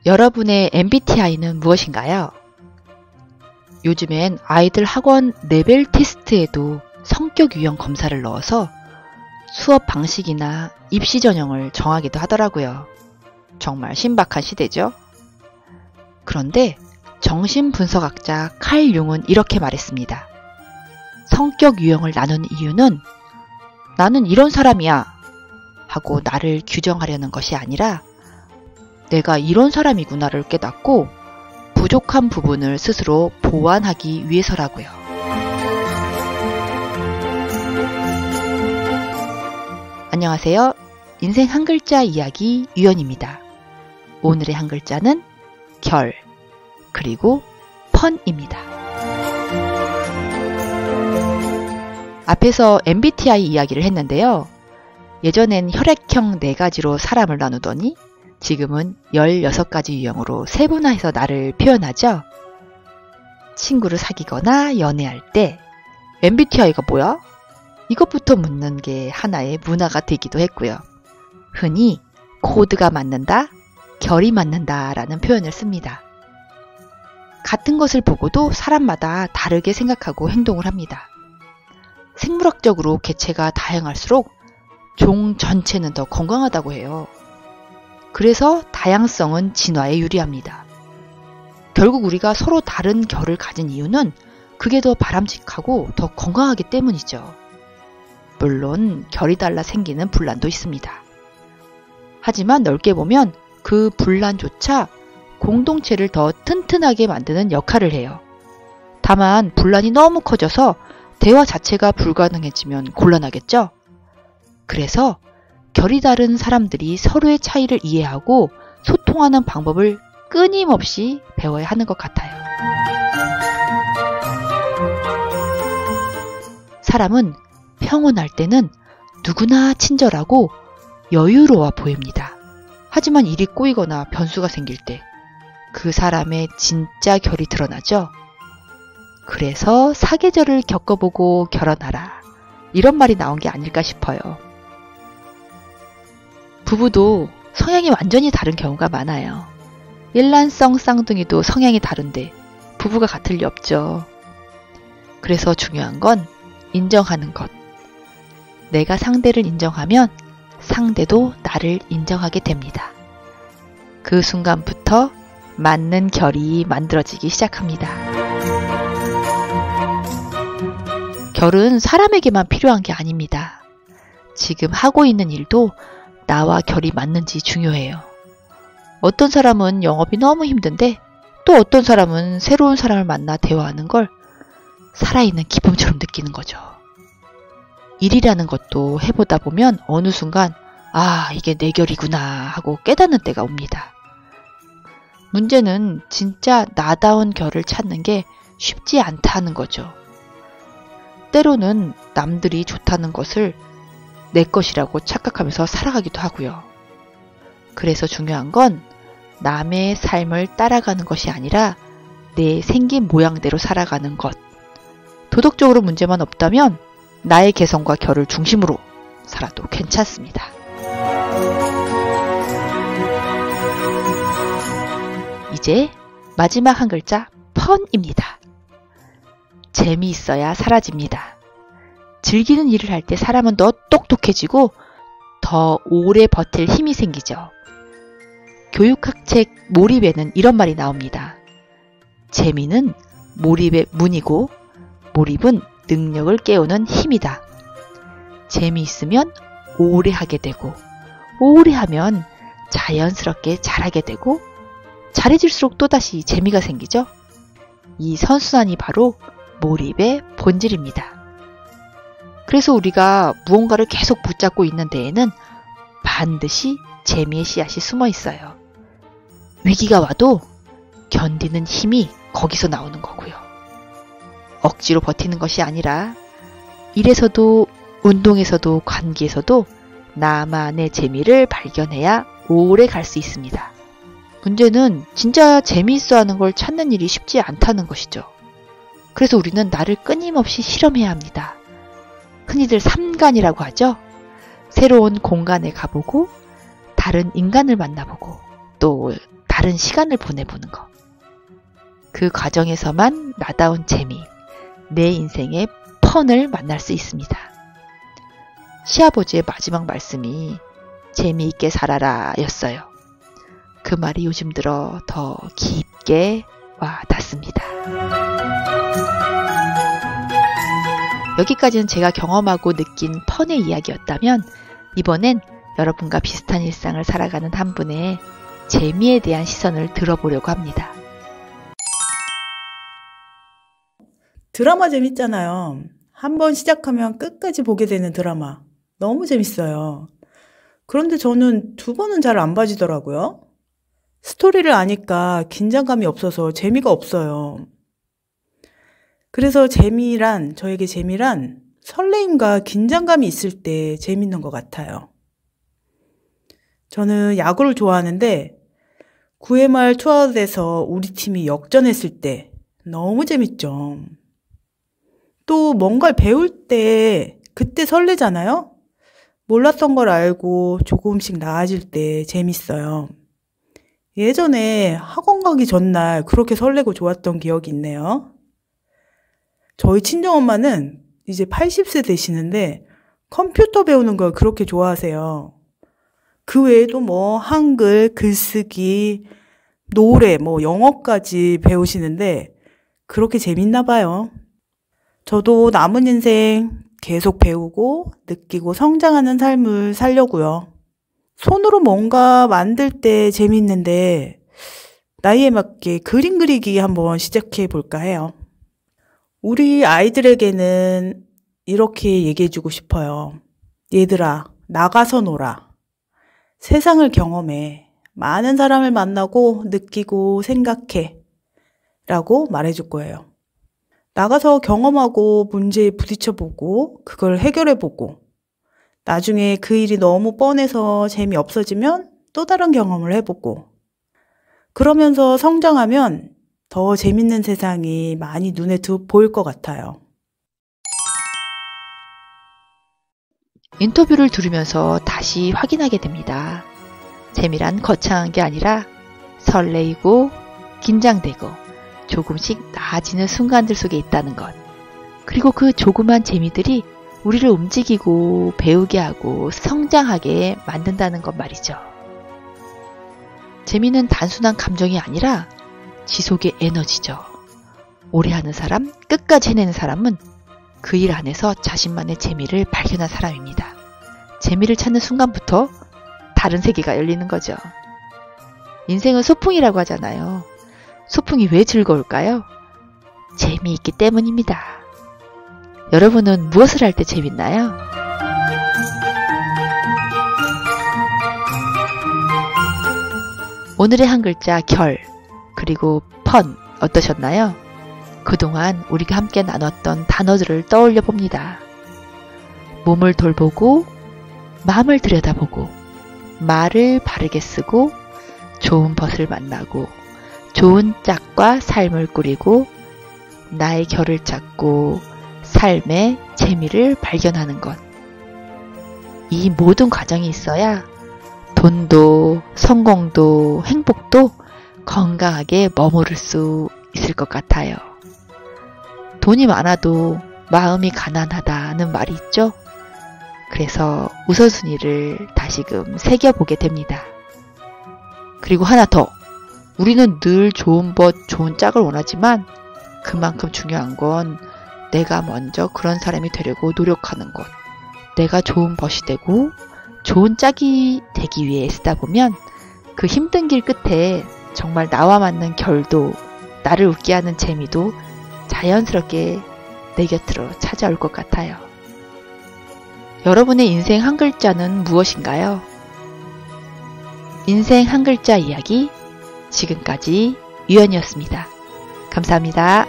여러분의 MBTI는 무엇인가요? 요즘엔 아이들 학원 레벨 테스트에도 성격 유형 검사를 넣어서 수업 방식이나 입시 전형을 정하기도 하더라고요. 정말 신박한 시대죠? 그런데 정신분석학자 칼 융은 이렇게 말했습니다. 성격 유형을 나눈 이유는 나는 이런 사람이야 하고 나를 규정하려는 것이 아니라 내가 이런 사람이구나를 깨닫고 부족한 부분을 스스로 보완하기 위해서라고요. 안녕하세요. 인생 한 글자 이야기 유연입니다. 오늘의 한 글자는 결, 그리고 펀입니다. 앞에서 MBTI 이야기를 했는데요. 예전엔 혈액형 4가지로 사람을 나누더니 지금은 16가지 유형으로 세분화해서 나를 표현하죠. 친구를 사귀거나 연애할 때 MBTI가 뭐야? 이것부터 묻는 게 하나의 문화가 되기도 했고요. 흔히 코드가 맞는다, 결이 맞는다 라는 표현을 씁니다. 같은 것을 보고도 사람마다 다르게 생각하고 행동을 합니다. 생물학적으로 개체가 다양할수록 종 전체는 더 건강하다고 해요. 그래서 다양성은 진화에 유리합니다. 결국 우리가 서로 다른 결을 가진 이유는 그게 더 바람직하고 더 건강하기 때문이죠. 물론 결이 달라 생기는 분란도 있습니다. 하지만 넓게 보면 그 분란조차 공동체를 더 튼튼하게 만드는 역할을 해요. 다만 분란이 너무 커져서 대화 자체가 불가능해지면 곤란하겠죠? 그래서 결이 다른 사람들이 서로의 차이를 이해하고 소통하는 방법을 끊임없이 배워야 하는 것 같아요. 사람은 평온할 때는 누구나 친절하고 여유로워 보입니다. 하지만 일이 꼬이거나 변수가 생길 때 그 사람의 진짜 결이 드러나죠. 그래서 사계절을 겪어보고 결혼하라. 이런 말이 나온 게 아닐까 싶어요. 부부도 성향이 완전히 다른 경우가 많아요. 일란성 쌍둥이도 성향이 다른데 부부가 같을 리 없죠. 그래서 중요한 건 인정하는 것. 내가 상대를 인정하면 상대도 나를 인정하게 됩니다. 그 순간부터 맞는 결이 만들어지기 시작합니다. 결은 사람에게만 필요한 게 아닙니다. 지금 하고 있는 일도 나와 결이 맞는지 중요해요. 어떤 사람은 영업이 너무 힘든데 또 어떤 사람은 새로운 사람을 만나 대화하는 걸 살아있는 기쁨처럼 느끼는 거죠. 일이라는 것도 해보다 보면 어느 순간 아, 이게 내 결이구나 하고 깨닫는 때가 옵니다. 문제는 진짜 나다운 결을 찾는 게 쉽지 않다는 거죠. 때로는 남들이 좋다는 것을 내 것이라고 착각하면서 살아가기도 하고요. 그래서 중요한 건 남의 삶을 따라가는 것이 아니라 내 생긴 모양대로 살아가는 것. 도덕적으로 문제만 없다면 나의 개성과 결을 중심으로 살아도 괜찮습니다. 이제 마지막 한 글자 펀입니다. 재미있어야 사라집니다. 즐기는 일을 할 때 사람은 더 똑똑해지고 더 오래 버틸 힘이 생기죠. 교육학책 몰입에는 이런 말이 나옵니다. 재미는 몰입의 문이고 몰입은 능력을 깨우는 힘이다. 재미있으면 오래 하게 되고 오래 하면 자연스럽게 잘하게 되고 잘해질수록 또다시 재미가 생기죠. 이 선순환이 바로 몰입의 본질입니다. 그래서 우리가 무언가를 계속 붙잡고 있는 데에는 반드시 재미의 씨앗이 숨어 있어요. 위기가 와도 견디는 힘이 거기서 나오는 거고요. 억지로 버티는 것이 아니라 일에서도 운동에서도 관계에서도 나만의 재미를 발견해야 오래 갈 수 있습니다. 문제는 진짜 재미있어 하는 걸 찾는 일이 쉽지 않다는 것이죠. 그래서 우리는 나를 끊임없이 실험해야 합니다. 흔히들 삼간이라고 하죠. 새로운 공간에 가보고 다른 인간을 만나보고 또 다른 시간을 보내보는 것. 그 과정에서만 나다운 재미, 내 인생의 펀을 만날 수 있습니다. 시아버지의 마지막 말씀이 재미있게 살아라 였어요. 그 말이 요즘 들어 더 깊게 와 닿습니다. 여기까지는 제가 경험하고 느낀 펀의 이야기였다면 이번엔 여러분과 비슷한 일상을 살아가는 한 분의 재미에 대한 시선을 들어보려고 합니다. 드라마 재밌잖아요. 한번 시작하면 끝까지 보게 되는 드라마. 너무 재밌어요. 그런데 저는 2번은 잘 안 봐지더라고요. 스토리를 아니까 긴장감이 없어서 재미가 없어요. 그래서 저에게 재미란 설레임과 긴장감이 있을 때 재밌는 것 같아요. 저는 야구를 좋아하는데 9회 말 투아웃에서 우리 팀이 역전했을 때 너무 재밌죠. 또 뭔가를 배울 때 그때 설레잖아요? 몰랐던 걸 알고 조금씩 나아질 때 재밌어요. 예전에 학원 가기 전날 그렇게 설레고 좋았던 기억이 있네요. 저희 친정엄마는 이제 80세 되시는데 컴퓨터 배우는 걸 그렇게 좋아하세요. 그 외에도 한글, 글쓰기, 노래, 영어까지 배우시는데 그렇게 재밌나 봐요. 저도 남은 인생 계속 배우고 느끼고 성장하는 삶을 살려고요. 손으로 뭔가 만들 때 재밌는데 나이에 맞게 그림 그리기 한번 시작해 볼까 해요. 우리 아이들에게는 이렇게 얘기해주고 싶어요. 얘들아, 나가서 놀아. 세상을 경험해. 많은 사람을 만나고 느끼고 생각해. 라고 말해줄 거예요. 나가서 경험하고 문제에 부딪혀보고 그걸 해결해보고 나중에 그 일이 너무 뻔해서 재미없어지면 또 다른 경험을 해보고 그러면서 성장하면 더 재밌는 세상이 많이 눈에 보일 것 같아요. 인터뷰를 들으면서 다시 확인하게 됩니다. 재미란 거창한 게 아니라 설레이고 긴장되고 조금씩 나아지는 순간들 속에 있다는 것. 그리고 그 조그만 재미들이 우리를 움직이고 배우게 하고 성장하게 만든다는 것 말이죠. 재미는 단순한 감정이 아니라 지속의 에너지죠. 오래 하는 사람, 끝까지 해내는 사람은 그 일 안에서 자신만의 재미를 발견한 사람입니다. 재미를 찾는 순간부터 다른 세계가 열리는 거죠. 인생은 소풍이라고 하잖아요. 소풍이 왜 즐거울까요? 재미있기 때문입니다. 여러분은 무엇을 할 때 재밌나요? 오늘의 한 글자 결, 그리고 펀 어떠셨나요? 그동안 우리가 함께 나눴던 단어들을 떠올려 봅니다. 몸을 돌보고, 마음을 들여다보고, 말을 바르게 쓰고, 좋은 벗을 만나고, 좋은 짝과 삶을 꾸리고, 나의 결을 찾고, 삶의 재미를 발견하는 것. 이 모든 과정이 있어야 돈도, 성공도, 행복도 건강하게 머무를 수 있을 것 같아요. 돈이 많아도 마음이 가난하다는 말이 있죠? 그래서 우선순위를 다시금 새겨보게 됩니다. 그리고 하나 더. 우리는 늘 좋은 벗, 좋은 짝을 원하지만 그만큼 중요한 건 내가 먼저 그런 사람이 되려고 노력하는 것. 내가 좋은 벗이 되고 좋은 짝이 되기 위해 애쓰다 보면 그 힘든 길 끝에 정말 나와 맞는 결도, 나를 웃게 하는 재미도 자연스럽게 내 곁으로 찾아올 것 같아요. 여러분의 인생 한 글자는 무엇인가요? 인생 한 글자 이야기, 지금까지 유연이었습니다. 감사합니다.